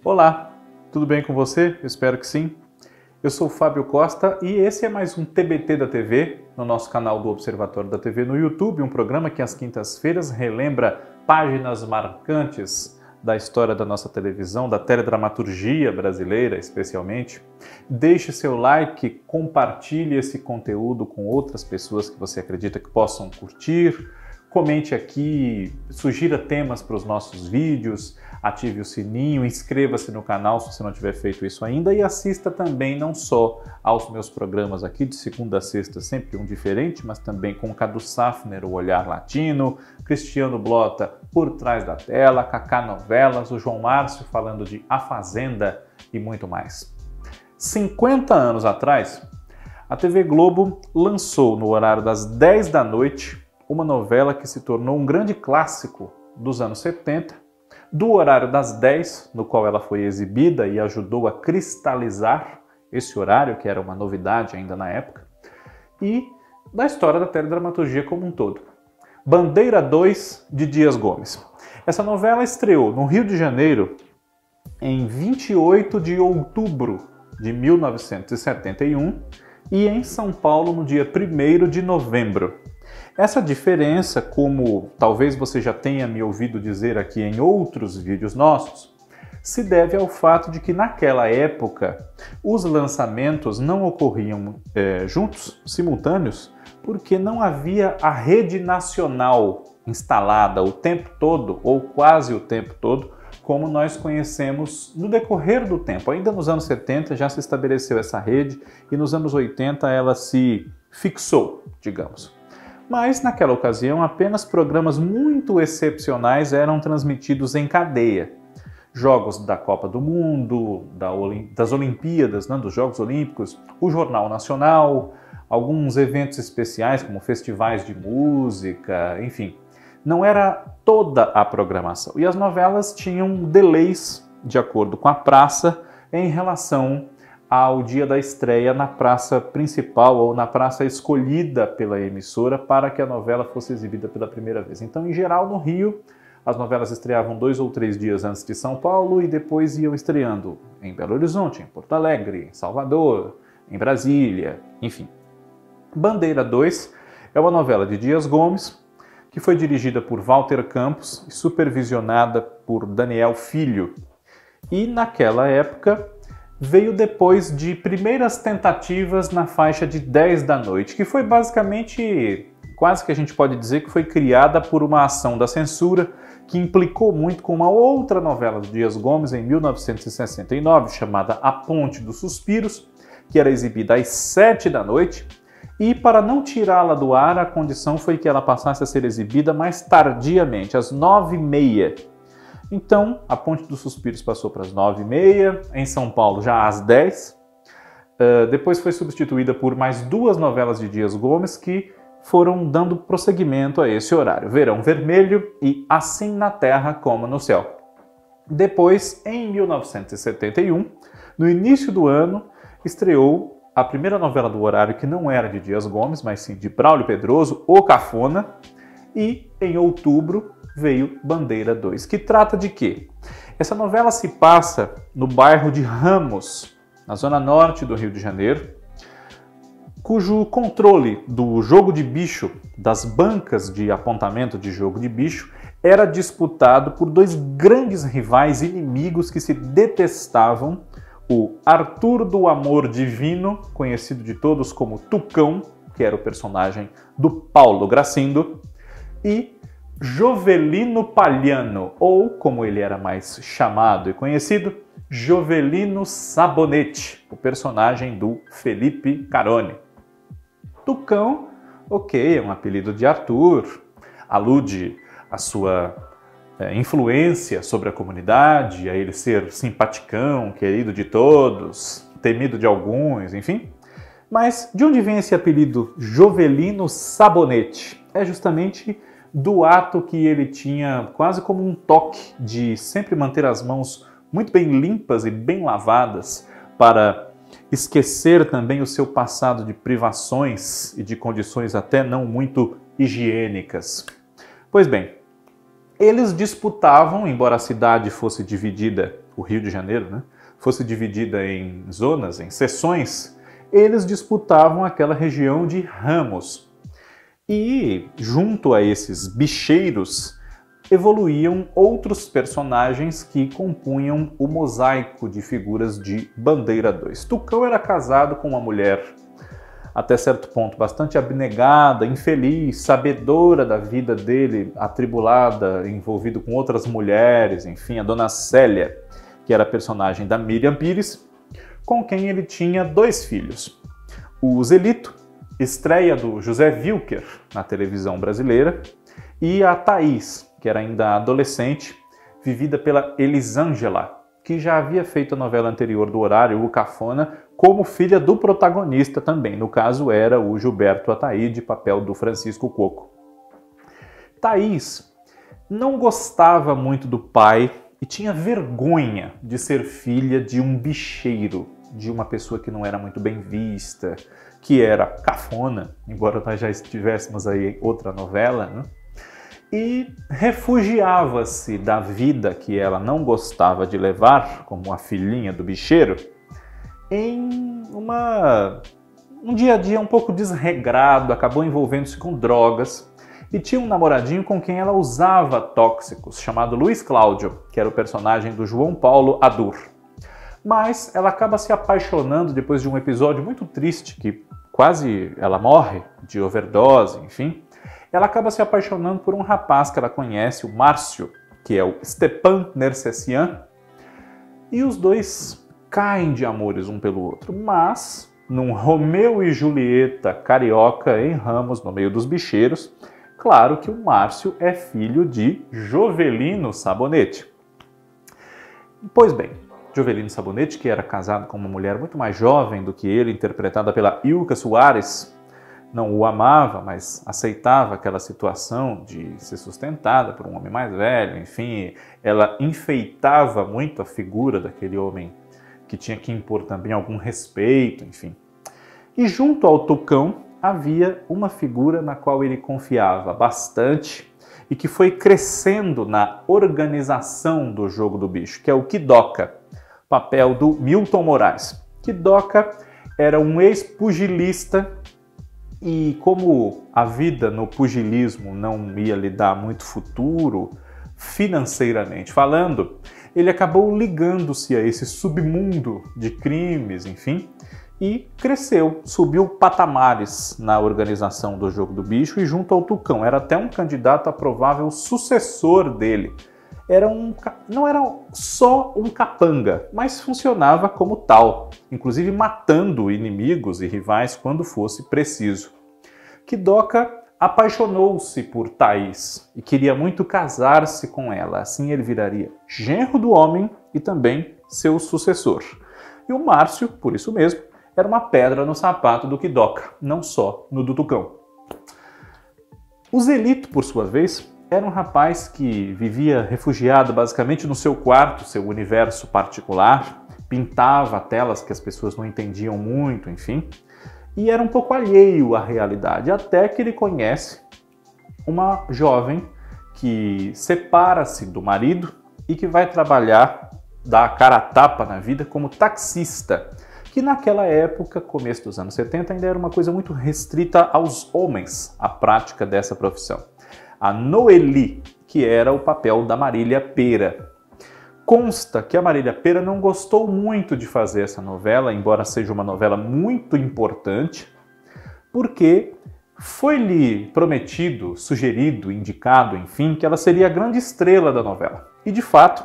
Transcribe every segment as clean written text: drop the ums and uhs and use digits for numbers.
Olá, tudo bem com você? Eu espero que sim. Eu sou o Fábio Costa e esse é mais um TBT da TV, no nosso canal do Observatório da TV no YouTube, um programa que às quintas-feiras relembra páginas marcantes da história da nossa televisão, da teledramaturgia brasileira especialmente. Deixe seu like, compartilhe esse conteúdo com outras pessoas que você acredita que possam curtir. Comente aqui, sugira temas para os nossos vídeos, ative o sininho, inscreva-se no canal se você não tiver feito isso ainda e assista também não só aos meus programas aqui de segunda a sexta, sempre um diferente, mas também com Cadu Safner, o Olhar Latino, Cristiano Blota, Por Trás da Tela, Kaká Novelas, o João Márcio falando de A Fazenda e muito mais. 50 anos atrás, a TV Globo lançou no horário das 10 da noite uma novela que se tornou um grande clássico dos anos 70, do horário das 10, no qual ela foi exibida e ajudou a cristalizar esse horário, que era uma novidade ainda na época, e da história da teledramaturgia como um todo. Bandeira 2, de Dias Gomes. Essa novela estreou no Rio de Janeiro em 28 de outubro de 1971 e em São Paulo no dia 1º de novembro. Essa diferença, como talvez você já tenha me ouvido dizer aqui em outros vídeos nossos, se deve ao fato de que naquela época os lançamentos não ocorriam juntos, simultâneos, porque não havia a rede nacional instalada o tempo todo, ou quase o tempo todo, como nós conhecemos no decorrer do tempo. Ainda nos anos 70 já se estabeleceu essa rede e nos anos 80 ela se fixou, digamos. Mas, naquela ocasião, apenas programas muito excepcionais eram transmitidos em cadeia. Jogos da Copa do Mundo, das Olimpíadas, dos Jogos Olímpicos, o Jornal Nacional, alguns eventos especiais como festivais de música, enfim. Não era toda a programação. E as novelas tinham delays, de acordo com a praça, em relação ao dia da estreia na praça principal ou na praça escolhida pela emissora para que a novela fosse exibida pela primeira vez. Então, em geral, no Rio, as novelas estreavam 2 ou 3 dias antes de São Paulo e depois iam estreando em Belo Horizonte, em Porto Alegre, em Salvador, em Brasília, enfim. Bandeira 2 é uma novela de Dias Gomes, que foi dirigida por Walter Campos e supervisionada por Daniel Filho. E naquela época veio depois de primeiras tentativas na faixa de 10 da noite, que foi basicamente, quase que a gente pode dizer que foi criada por uma ação da censura que implicou muito com uma outra novela de Dias Gomes em 1969, chamada A Ponte dos Suspiros, que era exibida às 7 da noite, e para não tirá-la do ar, a condição foi que ela passasse a ser exibida mais tardiamente, às 9h30. Então, A Ponte dos Suspiros passou para as 9h30, em São Paulo já às 10. Depois foi substituída por mais 2 novelas de Dias Gomes que foram dando prosseguimento a esse horário. Verão Vermelho e Assim na Terra como no Céu. Depois, em 1971, no início do ano, estreou a primeira novela do horário que não era de Dias Gomes, mas sim de Braulio Pedroso, O Cafona. E, em outubro, veio Bandeira 2, que trata de quê? Essa novela se passa no bairro de Ramos, na zona norte do Rio de Janeiro, cujo controle do jogo de bicho, das bancas de apontamento de jogo de bicho, era disputado por 2 grandes rivais inimigos que se detestavam, o Arthur do Amor Divino, conhecido de todos como Tucão, que era o personagem do Paulo Gracindo, e Jovelino Palhano, ou, como ele era mais chamado e conhecido, Jovelino Sabonete, o personagem do Felipe Carone. Tucão, ok, é um apelido de Arthur, alude à sua influência sobre a comunidade, a ele ser simpaticão, querido de todos, temido de alguns, enfim. Mas de onde vem esse apelido Jovelino Sabonete? É justamente do ato que ele tinha quase como um toque de sempre manter as mãos muito bem limpas e bem lavadas para esquecer também o seu passado de privações e de condições até não muito higiênicas. Pois bem, eles disputavam, embora a cidade fosse dividida o Rio de Janeiro, né, fosse dividida em zonas, em seções, eles disputavam aquela região de Ramos. E, junto a esses bicheiros, evoluíam outros personagens que compunham o mosaico de figuras de Bandeira 2. Tucão era casado com uma mulher, até certo ponto, bastante abnegada, infeliz, sabedora da vida dele, atribulada, envolvido com outras mulheres, enfim, a dona Célia, que era a personagem da Miriam Pires, com quem ele tinha 2 filhos. O Zelito, estreia do José Wilker na televisão brasileira, e a Thaís, que era ainda adolescente, vivida pela Elisângela, que já havia feito a novela anterior do horário, O Cafona, como filha do protagonista também. No caso, era o Gilberto Ataíde, papel do Francisco Coco. Thaís não gostava muito do pai e tinha vergonha de ser filha de um bicheiro, de uma pessoa que não era muito bem vista, que era cafona, embora nós já estivéssemos aí em outra novela, né? E refugiava-se da vida que ela não gostava de levar, como a filhinha do bicheiro, em um dia a dia um pouco desregrado, acabou envolvendo-se com drogas e tinha um namoradinho com quem ela usava tóxicos, chamado Luiz Cláudio, que era o personagem do João Paulo Adur. Mas ela acaba se apaixonando depois de um episódio muito triste, que quase ela morre de overdose, enfim. Ela acaba se apaixonando por um rapaz que ela conhece, o Márcio, que é o Stepan Nersessian, e os dois caem de amores um pelo outro, mas num Romeu e Julieta carioca em Ramos, no meio dos bicheiros, claro que o Márcio é filho de Jovelino Sabonete. Pois bem, Jovelino Sabonete, que era casado com uma mulher muito mais jovem do que ele, interpretada pela Ilka Soares, não o amava, mas aceitava aquela situação de ser sustentada por um homem mais velho, enfim, ela enfeitava muito a figura daquele homem que tinha que impor também algum respeito, enfim. E junto ao Tucão havia uma figura na qual ele confiava bastante e que foi crescendo na organização do Jogo do Bicho, que é o Kidoka, papel do Milton Moraes. Kidoka era um ex-pugilista e como a vida no pugilismo não ia lhe dar muito futuro, financeiramente falando, ele acabou ligando-se a esse submundo de crimes, enfim, e cresceu, subiu patamares na organização do Jogo do Bicho e junto ao Tucão. Era até um candidato a provável sucessor dele. Não era só um capanga, mas funcionava como tal, inclusive matando inimigos e rivais quando fosse preciso. Kidoka apaixonou-se por Thaís e queria muito casar-se com ela, assim ele viraria genro do homem e também seu sucessor. E o Márcio, por isso mesmo, era uma pedra no sapato do Kidoka, não só no do Tucão. O Zelito, por sua vez, era um rapaz que vivia refugiado basicamente no seu quarto, seu universo particular, pintava telas que as pessoas não entendiam muito, enfim, e era um pouco alheio à realidade, até que ele conhece uma jovem que separa-se do marido e que vai trabalhar, dar a cara a tapa na vida como taxista, que naquela época, começo dos anos 70, ainda era uma coisa muito restrita aos homens, a prática dessa profissão. A Noeli, que era o papel da Marília Pêra. Consta que a Marília Pêra não gostou muito de fazer essa novela, embora seja uma novela muito importante, porque foi-lhe prometido, sugerido, indicado, enfim, que ela seria a grande estrela da novela. E, de fato,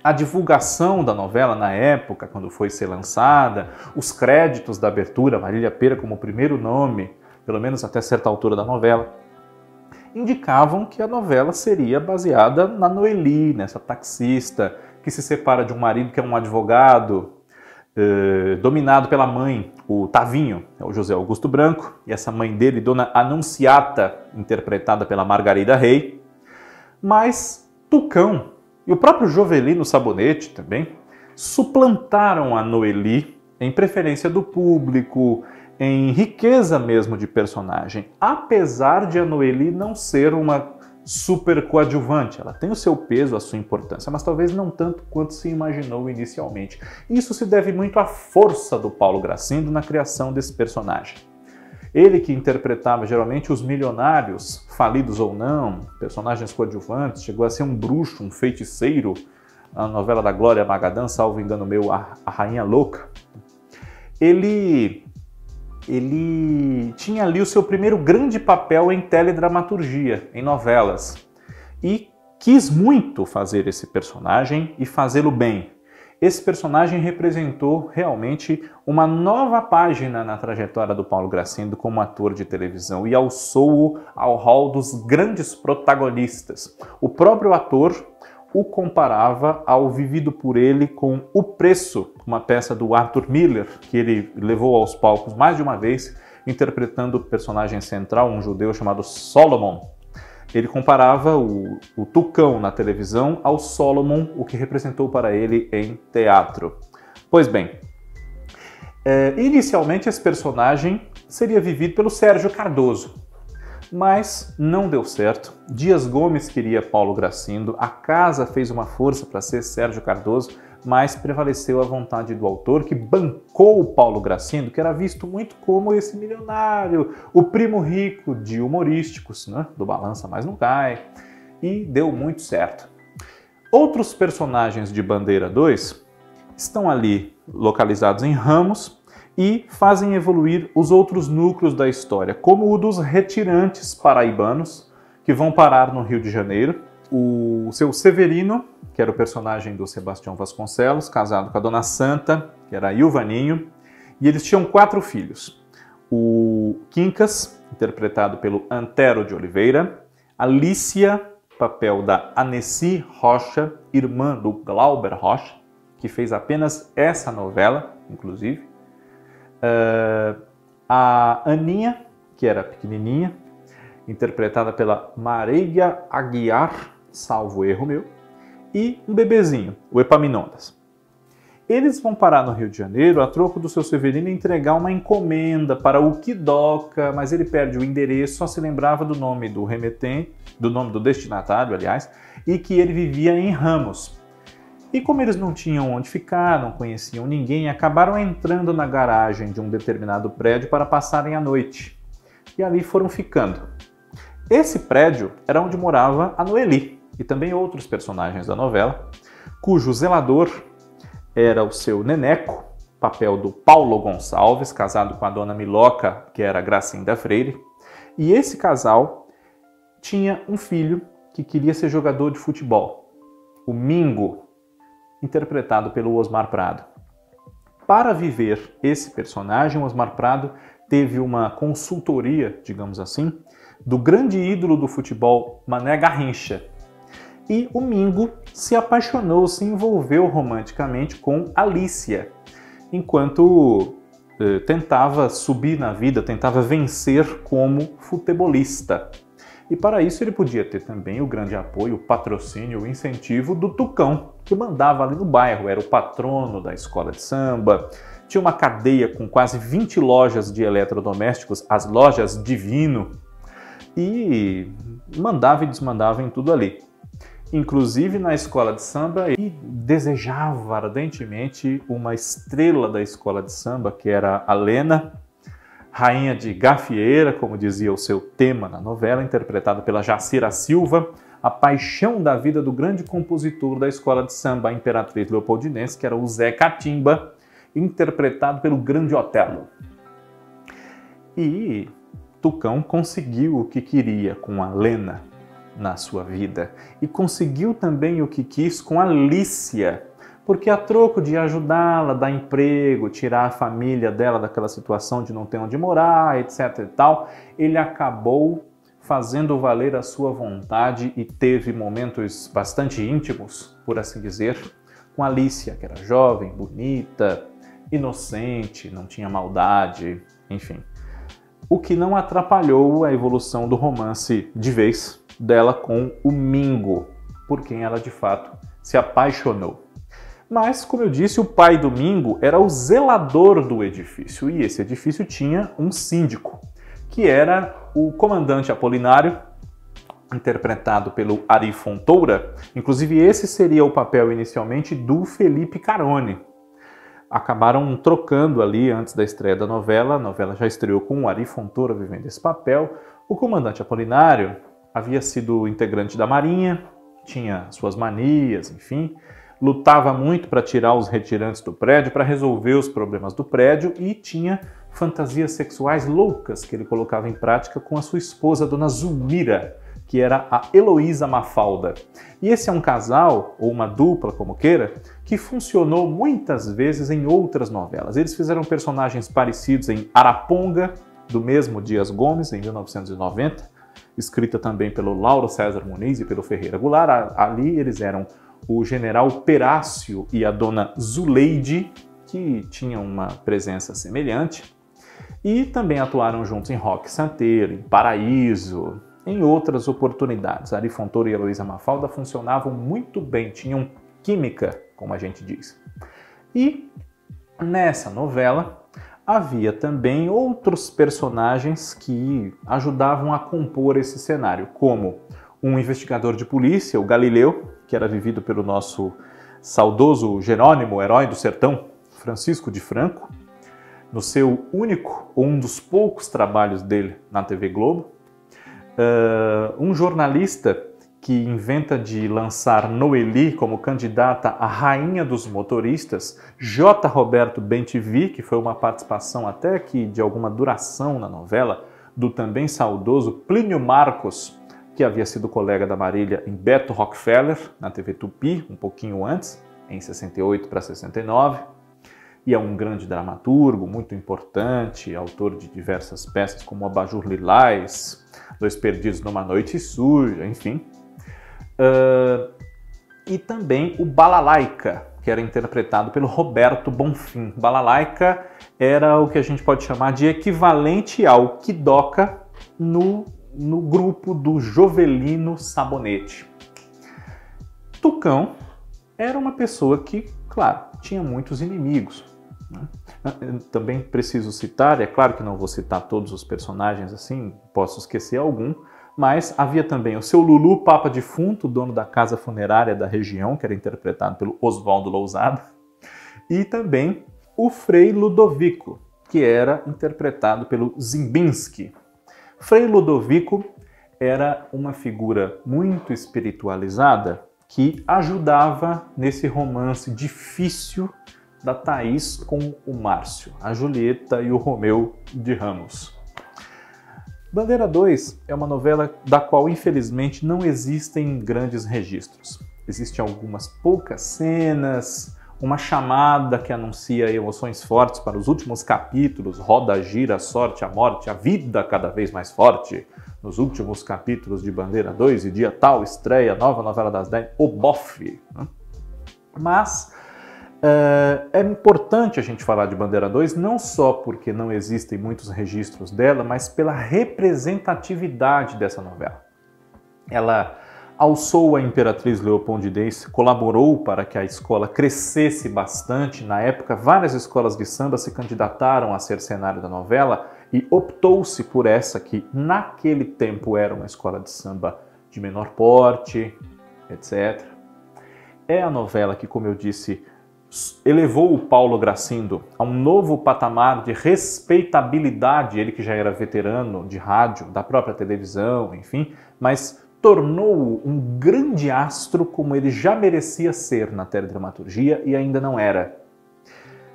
a divulgação da novela na época, quando foi ser lançada, os créditos da abertura, Marília Pêra como primeiro nome, pelo menos até certa altura da novela, indicavam que a novela seria baseada na Noeli, nessa taxista que se separa de um marido que é um advogado, dominado pela mãe, o Tavinho, é o José Augusto Branco, e essa mãe dele, Dona Anunciata, interpretada pela Margarida Rey. Mas Tucão e o próprio Jovelino Sabonete também suplantaram a Noeli em preferência do público, em riqueza mesmo de personagem, apesar de a Noeli não ser uma super coadjuvante. Ela tem o seu peso, a sua importância, mas talvez não tanto quanto se imaginou inicialmente. Isso se deve muito à força do Paulo Gracindo na criação desse personagem. Ele que interpretava geralmente os milionários, falidos ou não, personagens coadjuvantes, chegou a ser um bruxo, um feiticeiro, a novela da Glória Magadã, salvo engano meu, a Rainha Louca. Ele tinha ali o seu primeiro grande papel em teledramaturgia, em novelas, e quis muito fazer esse personagem e fazê-lo bem. Esse personagem representou realmente uma nova página na trajetória do Paulo Gracindo como ator de televisão e alçou-o ao hall dos grandes protagonistas. O próprio ator o comparava ao vivido por ele com O Preço, uma peça do Arthur Miller, que ele levou aos palcos mais de uma vez, interpretando o personagem central, um judeu chamado Solomon. Ele comparava o Tucão na televisão ao Solomon, o que representou para ele em teatro. Pois bem, inicialmente esse personagem seria vivido pelo Sérgio Cardoso, mas não deu certo. Dias Gomes queria Paulo Gracindo, a casa fez uma força para ser Sérgio Cardoso, mas prevaleceu a vontade do autor, que bancou o Paulo Gracindo, que era visto muito como esse milionário, o primo rico de humorísticos, né? Do Balança Mas Não Cai, e deu muito certo. Outros personagens de Bandeira 2 estão ali localizados em ramos e fazem evoluir os outros núcleos da história, como o dos retirantes paraibanos, que vão parar no Rio de Janeiro, o seu Severino, que era o personagem do Sebastião Vasconcelos, casado com a Dona Santa, que era a Ilvaninho, e eles tinham 4 filhos. O Quincas, interpretado pelo Antero de Oliveira, Alicia, papel da Aneci Rocha, irmã do Glauber Rocha, que fez apenas essa novela, inclusive, a Aninha, que era pequenininha, interpretada pela Marília Aguiar, salvo erro meu, e um bebezinho, o Epaminondas. Eles vão parar no Rio de Janeiro a troco do seu Severino entregar uma encomenda para o Quidoca, mas ele perde o endereço, só se lembrava do nome do remetente, do nome do destinatário, aliás, e que ele vivia em Ramos. E como eles não tinham onde ficar, não conheciam ninguém, acabaram entrando na garagem de um determinado prédio para passarem a noite. E ali foram ficando. Esse prédio era onde morava a Noeli e também outros personagens da novela, cujo zelador era o seu Neneco, papel do Paulo Gonçalves, casado com a dona Miloca, que era Gracinda Freire. E esse casal tinha um filho que queria ser jogador de futebol, o Mingo, interpretado pelo Osmar Prado. Para viver esse personagem, Osmar Prado teve uma consultoria, digamos assim, do grande ídolo do futebol, Mané Garrincha. E o Mingo se apaixonou, se envolveu romanticamente com Alicia, enquanto tentava subir na vida, tentava vencer como futebolista. E para isso ele podia ter também o grande apoio, o patrocínio, o incentivo do Tucão, que mandava ali no bairro, era o patrono da escola de samba, tinha uma cadeia com quase 20 lojas de eletrodomésticos, as lojas Divino, e mandava e desmandava em tudo ali. Inclusive na escola de samba, e desejava ardentemente uma estrela da escola de samba, que era a Lena, rainha de gafieira, como dizia o seu tema na novela, interpretada pela Jacira Silva, a paixão da vida do grande compositor da escola de samba, a Imperatriz Leopoldinense, que era o Zé Catimba, interpretado pelo grande Otelo. E Tucão conseguiu o que queria com a Lena na sua vida e conseguiu também o que quis com a Alicia, porque a troco de ajudá-la, dar emprego, tirar a família dela daquela situação de não ter onde morar, etc e tal, ele acabou fazendo valer a sua vontade e teve momentos bastante íntimos, por assim dizer, com a Alicia, que era jovem, bonita, inocente, não tinha maldade, enfim. O que não atrapalhou a evolução do romance de vez dela com o Mingo, por quem ela de fato se apaixonou. Mas, como eu disse, o pai do Mingo era o zelador do edifício, e esse edifício tinha um síndico, que era o comandante Apolinário, interpretado pelo Ari Fontoura. Inclusive esse seria o papel inicialmente do Felipe Carone. Acabaram trocando ali antes da estreia da novela. A novela já estreou com o Ari Fontoura vivendo esse papel. O comandante Apolinário havia sido integrante da Marinha, tinha suas manias, enfim, lutava muito para tirar os retirantes do prédio, para resolver os problemas do prédio e tinha fantasias sexuais loucas que ele colocava em prática com a sua esposa, Dona Zulmira, que era a Heloísa Mafalda. E esse é um casal, ou uma dupla, como queira, que funcionou muitas vezes em outras novelas. Eles fizeram personagens parecidos em Araponga, do mesmo Dias Gomes, em 1990, escrita também pelo Lauro César Muniz e pelo Ferreira Goulart. Ali eles eram o general Perácio e a dona Zuleide, que tinham uma presença semelhante, e também atuaram juntos em Roque Santeiro, em Paraíso, em outras oportunidades. Ari Fontoura e Heloísa Mafalda funcionavam muito bem, tinham química, como a gente diz. E nessa novela havia também outros personagens que ajudavam a compor esse cenário, como um investigador de polícia, o Galileu, que era vivido pelo nosso saudoso Jerônimo, herói do sertão, Francisco de Franco, no seu único ou um dos poucos trabalhos dele na TV Globo. Um jornalista que inventa de lançar Noeli como candidata à rainha dos motoristas, J. Roberto Bentivi, que foi uma participação até que de alguma duração na novela, do também saudoso Plínio Marcos, que havia sido colega da Marília em Beto Rockefeller, na TV Tupi, um pouquinho antes, em 68 para 69, e é um grande dramaturgo, muito importante, autor de diversas peças como Abajur Lilás, Dois Perdidos numa Noite Suja, enfim. E também o Balalaika, que era interpretado pelo Roberto Bonfim. Balalaika era o que a gente pode chamar de equivalente ao Kidoka no grupo do Jovelino Sabonete. Tucão era uma pessoa que, claro, tinha muitos inimigos. Também preciso citar, é claro que não vou citar todos os personagens assim, posso esquecer algum, mas havia também o seu Lulu Papa Defunto, dono da casa funerária da região, que era interpretado pelo Oswaldo Lousada, e também o Frei Ludovico, que era interpretado pelo Zimbinski. Frei Ludovico era uma figura muito espiritualizada que ajudava nesse romance difícil da Thaís com o Márcio, a Julieta e o Romeu de Ramos. Bandeira 2 é uma novela da qual, infelizmente, não existem grandes registros. Existem algumas poucas cenas, uma chamada que anuncia emoções fortes para os últimos capítulos, roda, gira, a sorte, a morte, a vida cada vez mais forte. Nos últimos capítulos de Bandeira 2 e dia tal, estreia, nova novela das 10, O Bofe. Mas é importante a gente falar de Bandeira 2 não só porque não existem muitos registros dela, mas pela representatividade dessa novela. Ela alçou a Imperatriz Leopoldinense, colaborou para que a escola crescesse bastante. Na época, várias escolas de samba se candidataram a ser cenário da novela e optou-se por essa que, naquele tempo, era uma escola de samba de menor porte, etc. É a novela que, como eu disse, elevou o Paulo Gracindo a um novo patamar de respeitabilidade, ele que já era veterano de rádio, da própria televisão, enfim, mas tornou-o um grande astro como ele já merecia ser na teledramaturgia e ainda não era.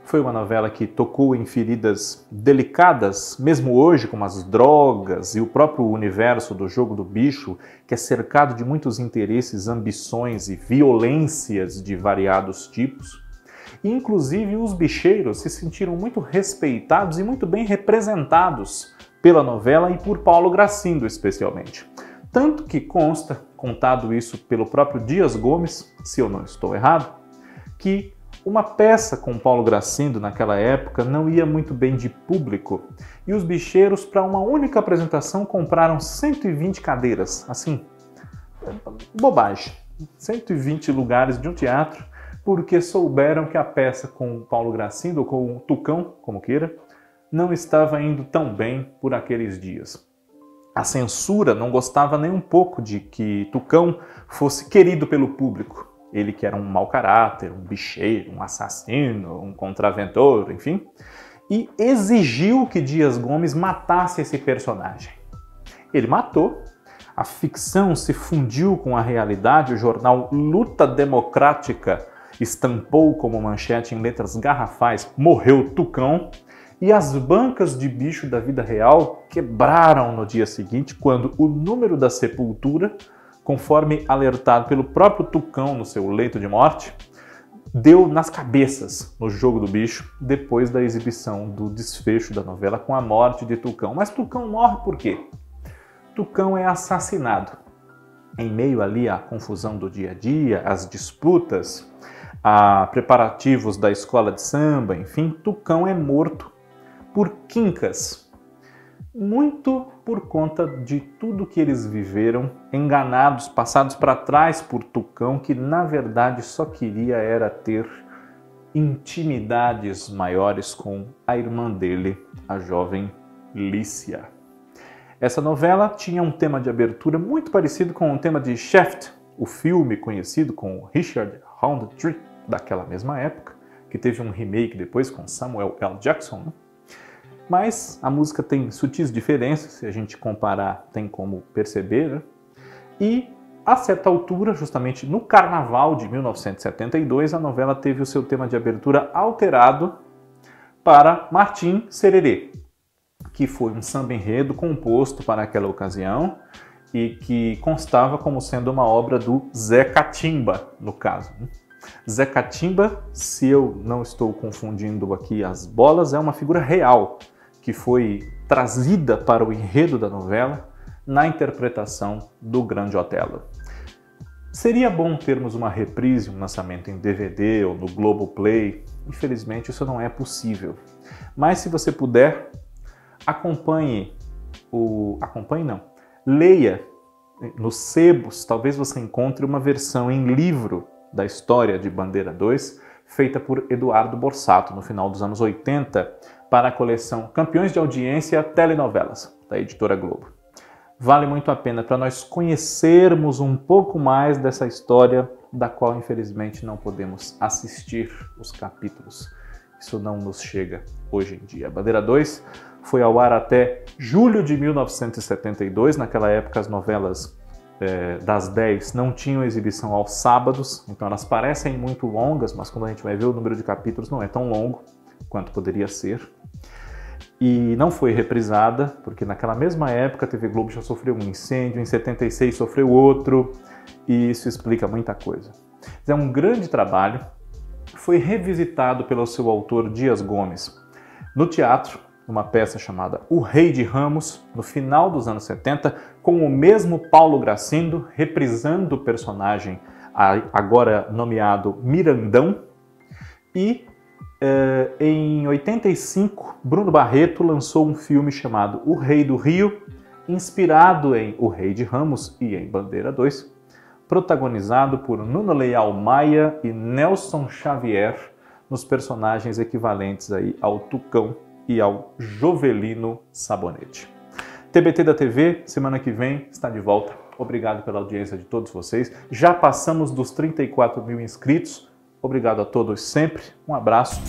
Foi uma novela que tocou em feridas delicadas, mesmo hoje, como as drogas e o próprio universo do jogo do bicho, que é cercado de muitos interesses, ambições e violências de variados tipos. E, inclusive, os bicheiros se sentiram muito respeitados e muito bem representados pela novela e por Paulo Gracindo, especialmente. Tanto que consta, contado isso pelo próprio Dias Gomes, se eu não estou errado, que uma peça com Paulo Gracindo naquela época não ia muito bem de público e os bicheiros, para uma única apresentação, compraram 120 cadeiras. Assim, bobagem. 120 lugares de um teatro, porque souberam que a peça com Paulo Gracindo, ou com o Tucão, como queira, não estava indo tão bem por aqueles dias. A censura não gostava nem um pouco de que Tucão fosse querido pelo público. Ele que era um mau caráter, um bicheiro, um assassino, um contraventor, enfim, e exigiu que Dias Gomes matasse esse personagem. Ele matou, a ficção se fundiu com a realidade, o jornal Luta Democrática estampou como manchete em letras garrafais "Morreu Tucão", e as bancas de bicho da vida real quebraram no dia seguinte, quando o número da sepultura, conforme alertado pelo próprio Tucão no seu leito de morte, deu nas cabeças no jogo do bicho, depois da exibição do desfecho da novela com a morte de Tucão. Mas Tucão morre por quê? Tucão é assassinado. Em meio ali à confusão do dia a dia, às disputas, a preparativos da escola de samba, enfim, Tucão é morto por Quincas. Muito por conta de tudo que eles viveram, enganados, passados para trás por Tucão, que na verdade só queria era ter intimidades maiores com a irmã dele, a jovem Lícia. Essa novela tinha um tema de abertura muito parecido com o tema de Shaft, o filme conhecido com Richard Roundtree, daquela mesma época, que teve um remake depois com Samuel L. Jackson, né? Mas a música tem sutis diferenças, se a gente comparar tem como perceber, né? E a certa altura, justamente no Carnaval de 1972, a novela teve o seu tema de abertura alterado para Martim Sererê, que foi um samba-enredo composto para aquela ocasião e que constava como sendo uma obra do Zé Catimba, no caso, né? Zé Catimba, se eu não estou confundindo aqui as bolas, é uma figura real que foi trazida para o enredo da novela na interpretação do Grande Otelo. Seria bom termos uma reprise, um lançamento em DVD ou no Globoplay. Infelizmente isso não é possível. Mas se você puder, leia nos sebos, talvez você encontre uma versão em livro da história de Bandeira 2, feita por Eduardo Borsato no final dos anos 80, para a coleção Campeões de Audiência Telenovelas, da Editora Globo. Vale muito a pena para nós conhecermos um pouco mais dessa história, da qual infelizmente não podemos assistir os capítulos. Isso não nos chega hoje em dia. Bandeira 2 foi ao ar até julho de 1972. Naquela época as novelas das 10 não tinham exibição aos sábados, então elas parecem muito longas, mas quando a gente vai ver o número de capítulos não é tão longo quanto poderia ser. E não foi reprisada, porque naquela mesma época a TV Globo já sofreu um incêndio, em 76 sofreu outro, e isso explica muita coisa. É um grande trabalho, foi revisitado pelo seu autor Dias Gomes no teatro, numa peça chamada O Rei de Ramos, no final dos anos 70, com o mesmo Paulo Gracindo reprisando o personagem agora nomeado Mirandão. E em 85, Bruno Barreto lançou um filme chamado O Rei do Rio, inspirado em O Rei de Ramos e em Bandeira 2, protagonizado por Nuno Leal Maia e Nelson Xavier, nos personagens equivalentes aí ao Tucão e ao Jovelino Sabonete. TBT da TV, semana que vem, está de volta. Obrigado pela audiência de todos vocês. Já passamos dos 34 mil inscritos. Obrigado a todos sempre. Um abraço